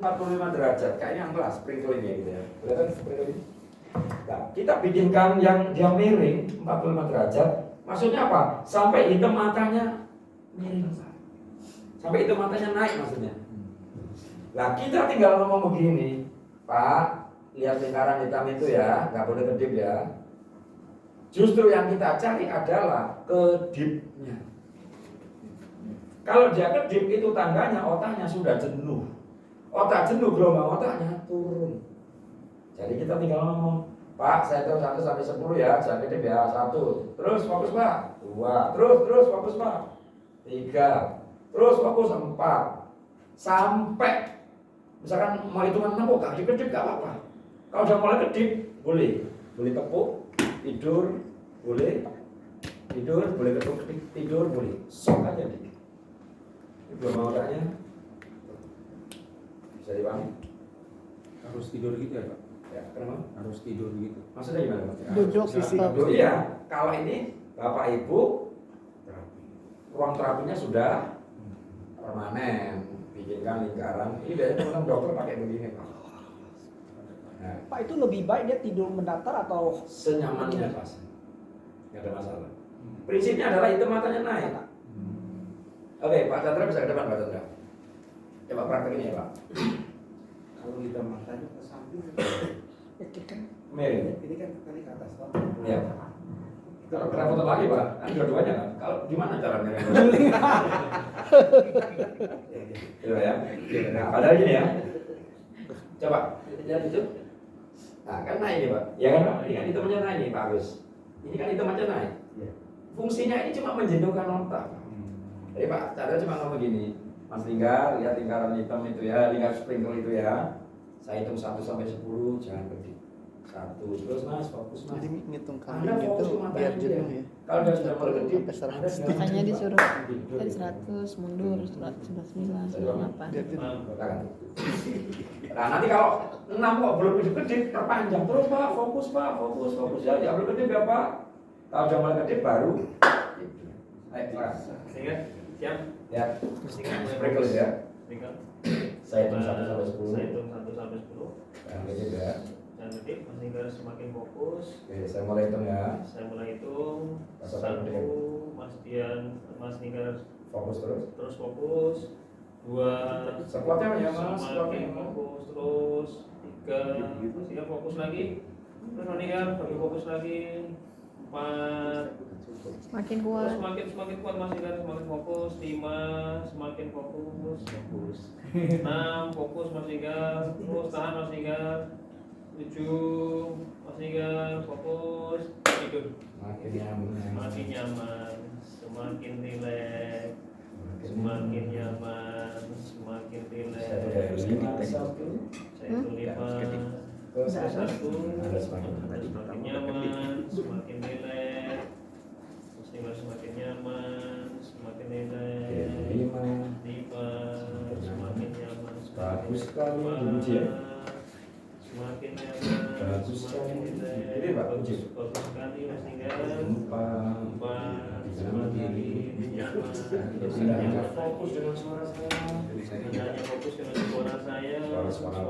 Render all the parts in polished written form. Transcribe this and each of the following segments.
45 derajat, kayaknya yang kelas sprinkling ya gitu ya. Kelihatan sprinkling? Nah, kita bikinkan yang dia miring 45 derajat. Maksudnya apa? Sampai hitam matanya miring. Sampai hitam matanya naik maksudnya. Nah, kita tinggal ngomong begini, Pak, lihat lingkaran hitam itu ya, nggak boleh kedip ya. Justru yang kita cari adalah kedipnya. Kalau dia kedip itu tandanya otaknya sudah jenuh. Otak jenuh, gelombang otaknya turun. Jadi kita tinggal ngomong, Pak, saya tahu 1 sampai 10 ya, jangan kedip ya. 1, terus fokus Pak. 2, terus fokus Pak. 3, terus fokus 4. Sampai misalkan mau hitungan 6 kok gak kedip gak apa-apa. Kalau udah mulai kedip, boleh tepuk, tidur, boleh tepuk, tidur, boleh. Sok aja nih. Gelombang otaknya bisa dipahami? Harus tidur gitu ya Pak? Ya, kenapa? Harus tidur gitu. Maksudnya gimana Pak? Duduk stop. Iya, kalau ini Bapak Ibu ruang terapinya sudah permanen, bikinkan lingkaran. Ini biasanya teman-teman dokter pakai begini Pak. Nah, Pak, itu lebih baik dia tidur mendatar atau senyamannya pas, nggak ada masalah. Prinsipnya adalah itu matanya naik. Oke, Pak Chandra bisa ke depan Pak Chandra. Coba praktekin ya Pak. Kalau kita matanya ke samping, Miring. ini kan tadi ke atas Pak. Iya. Kalau kena foto lagi Pak, kan dua-duanya kan. Kalau gimana cara miring? Coba ya. Nah, padahal gini ya. Coba lihat itu. Nah, kan naik nih Pak. Ya kan Pak? Ini kan hitamnya naik nih Pak Agus. Ini kan hitamnya naik. Fungsinya ini cuma menjenuhkan otak. Jadi Pak Chandra cuma ngomong gini, Mas Linggar, lihat lingkaran hitam itu ya, lingkar sprinkle itu ya. Saya hitung 1 sampai 10, jangan kedip. 1, terus Mas, fokus Mas. Jadi ngitung Anda kambing fokus itu ke biar matanya jenuh dia. ya. Kalau dia sudah mulai kedip, Sampai Anda 100. jangan Makanya kedip, disuruh Pak. Tidur. dari 100 mundur 99 98. Biar jenuh. Nah nanti kalau 6 kok belum kedip, perpanjang terus Pak, fokus ya, ya belum kedip ya Pak. Kalau udah mulai kedip baru. Ayo Pak. Sehingga siap. Ya. Sprinkle ya. Sehingga Saya hitung 1 sampai 10. Saya hitung 1 sampai 10. Jangan kedip ya. Jangan kedip, Mas Linggar semakin fokus. Oke, saya mulai hitung ya. Saya mulai hitung. Rasakan 1, kedip. Mas Linggar Fokus terus. terus fokus. 2, Sekuatnya ya Mas, semakin sekuatnya. fokus terus. 3, Mas Linggar fokus lagi. Terus Mas Linggar semakin fokus lagi. 4, Makin terus kuat. semakin kuat Mas Linggar, semakin fokus. 5, semakin fokus. 6, fokus Mas Linggar, terus tahan Mas Linggar. 7, Mas Linggar, fokus. Tidur. Makin nyaman. Semakin nyaman, semakin rileks, semakin nyaman, semakin Saya rileks. udah 5, 1. Saya itu 5, Terus 1, ada semakin. semakin nyaman, semakin rileks. Mas Linggar semakin nyaman, semakin rileks. 5. 5, semakin nyaman, Bagus sekali, nyaman, dipuji ya. semakin nyaman, Bagus semakin sekali. rileks. Ini Pak, puji. Bagus sekali Mas Linggar. 4. Semakin nyaman, Tidak hanya fokus dengan suara saya. hanya fokus dengan suara saya, Suara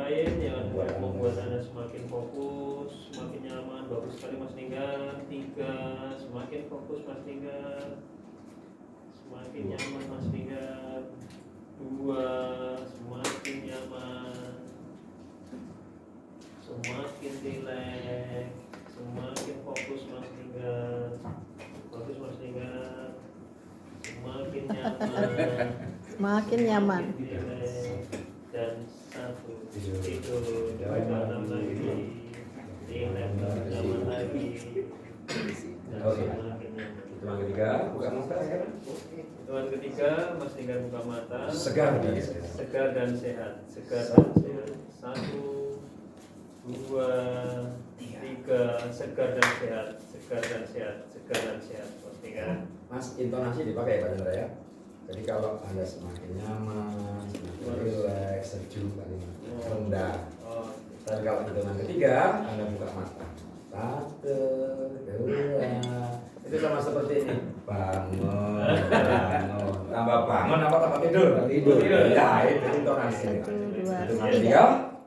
lain yang membuat Anda semakin fokus, semakin nyaman. Bagus sekali Mas Linggar. 3, semakin fokus Mas Linggar, semakin nyaman Mas Linggar. 2, semakin nyaman, semakin rileks, semakin fokus Mas Linggar. Bagus Mas Linggar, semakin nyaman, Semakin nyaman. rileks. Dan 1, Tidur. tidur. 6 lagi, rileks, nyaman lagi. Dan Oke. semakin nyaman. Hitungan ketiga, buka mata sekarang. Hitungan ketiga, Mas Linggar buka mata. Segar dan Segar dan sehat. Segar dan sehat. 1, 2, 3. Segar dan sehat. Segar dan sehat. Segar dan sehat. Mas Linggar. Mas, intonasi dipakai Pak Chandra ya. Jadi kalau Anda semakin nyaman, semakin rileks, sejuk, rendah. Oh, Dan kalau hitungan ketiga, Anda buka mata. 1, 2. Itu sama seperti ini. Bangun, bangun. tambah bangun apa tambah tidur? Tidur. Ya, itu intonasi. 1, 2, Hitungan 3.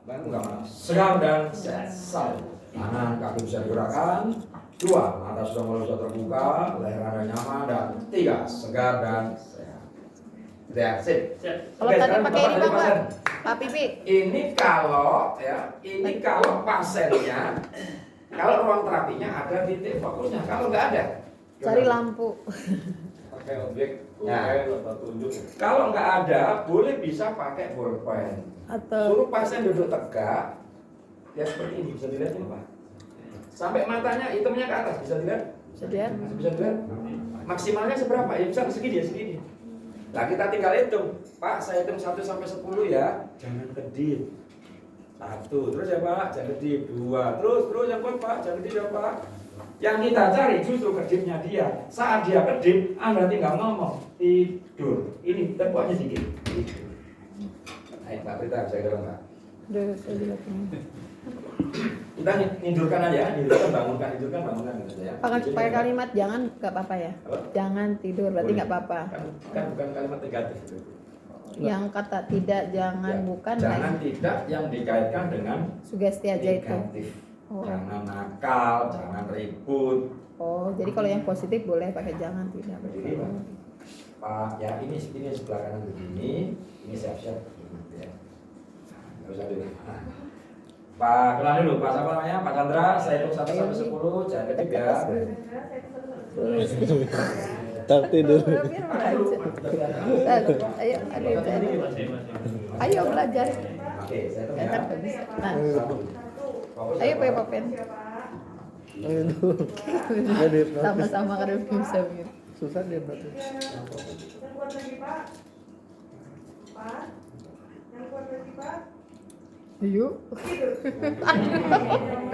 3. Enggak mana. Segar dan sehat. Tangan kaki bisa digerakkan. 2. Mata sudah mulai bisa terbuka, leher Anda nyaman, dan 3. Segar dan sehat. Ya, sip. Kalau Oke, tadi sekarang pakai Bapak ini tadi Bang, pasien. Pak Pipi. Ini kalau pasiennya, kalau ruang terapinya ada titik fokusnya, kalau nggak ada, Cari lampu. Pakai objek Ya. atau tunjuk. kalau nggak ada, boleh bisa pakai bolpen. Atau Suruh pasien duduk tegak, ya seperti ini, bisa dilihat ini Pak. Sampai matanya hitamnya ke atas, bisa dilihat? bisa dilihat. Bisa dilihat? Maksimalnya seberapa? Ya bisa segini ya, segini. Nah kita tinggal hitung, Pak saya hitung 1 sampai 10 ya, jangan kedip. 1, terus ya Pak, jangan kedip. 2, terus yang kuat Pak, jangan kedip ya Pak. Yang kita cari justru kedipnya dia. Saat dia kedip, Anda tinggal ngomong, tidur. Ini tempatnya dikit. Tidur. Ayo Pak Prita, saya dorong Pak. Aduh, saya juga pengen. Kita nidurkan aja, bangunkan gitu ya. Pakai kalimat jangan nggak apa-apa ya. Apa? Jangan tidur berarti Boleh. nggak apa-apa. Kan bukan kalimat negatif itu. Yang kata tidak, jangan, Ya, bukan jangan nah, tidak yang dikaitkan dengan sugesti aja itu. negatif. Oh. Jangan nakal, jangan ribut. Oh, jadi kalau yang positif boleh pakai jangan, tidak. Jadi, Pak, ya ini sebelah kanan begini, ini siap-siap begini ya. Nggak usah dulu. Pak, kenal dulu, Pak siapa namanya? Pak Chandra, saya hitung 1 sampai 10, jangan kedip ya. Tak tidur. Biar Ayo, belajar. Ayo, ayo belajar. Oke, saya hitung ya. Enak bagus. Nah, 1. Fokus ayo ya, pakai Pak. papen. Aduh. Jadi Sama-sama kan bisa gitu. susah dia berarti. Yang kuat lagi Pak. Pak. Yang kuat lagi Pak. Yuk. Tidur.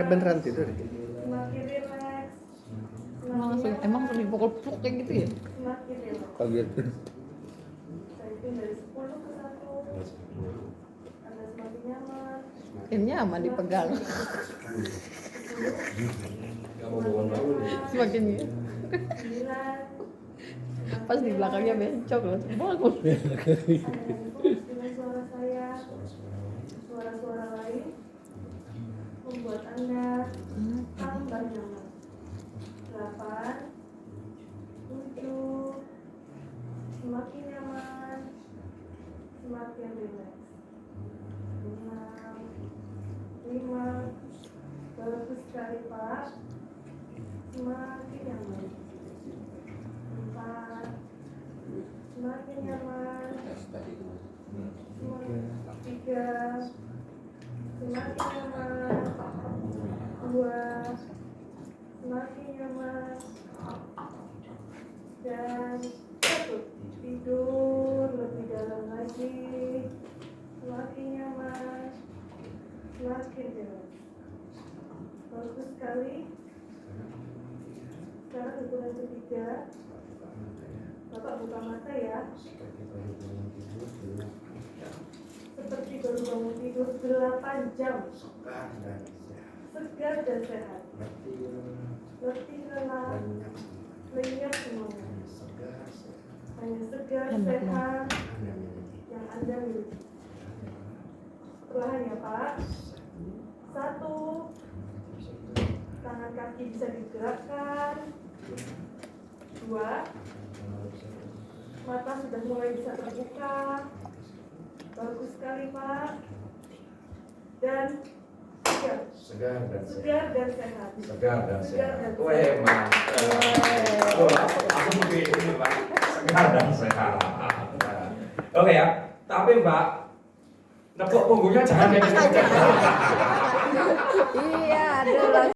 Beneran tidur. Semakin rileks. Emang langsung dipukul-pukul kayak gitu ya? Semakin rileks. Kaget. Saya hitung dari 10 ke 1. Anda semakin nyaman. Ini nyaman dipegang. Nggak mau bangun-bangun nih. Semakin ya. 9. Pas di belakangnya bencok loh. Bangun. Anda fokus dengan suara saya. Suara-suara lain membuat Anda tambah nyaman. 8, 7, semakin nyaman, semakin rileks. 6, 5, bagus sekali Pak. Semakin nyaman. 4, semakin nyaman. 3, semakin nyaman. 2, semakin nyaman. Dan 1, tidur lebih dalam lagi. Semakin nyaman, semakin rileks. Bagus sekali. Sekarang hitungan ketiga. Bapak buka mata ya. Seperti baru bangun tidur 8 jam. Segar dan sehat. Letih lelah, lenyap semuanya. Hanya segar, Enak, sehat yang Anda miliki. Perlahan ya Pak. 1, tangan kaki bisa digerakkan. 2, mata sudah mulai bisa terbuka. Bagus sekali Pak. Dan 3, Segar dan sehat. segar dan sehat. Segar dan Segar sehat. dan Weh, mantap. Oh, langsung begini, Pak. Segar dan sehat. Oke ya, tapi Mbak, nepuk punggungnya jangan kayak gitu. Iya, ada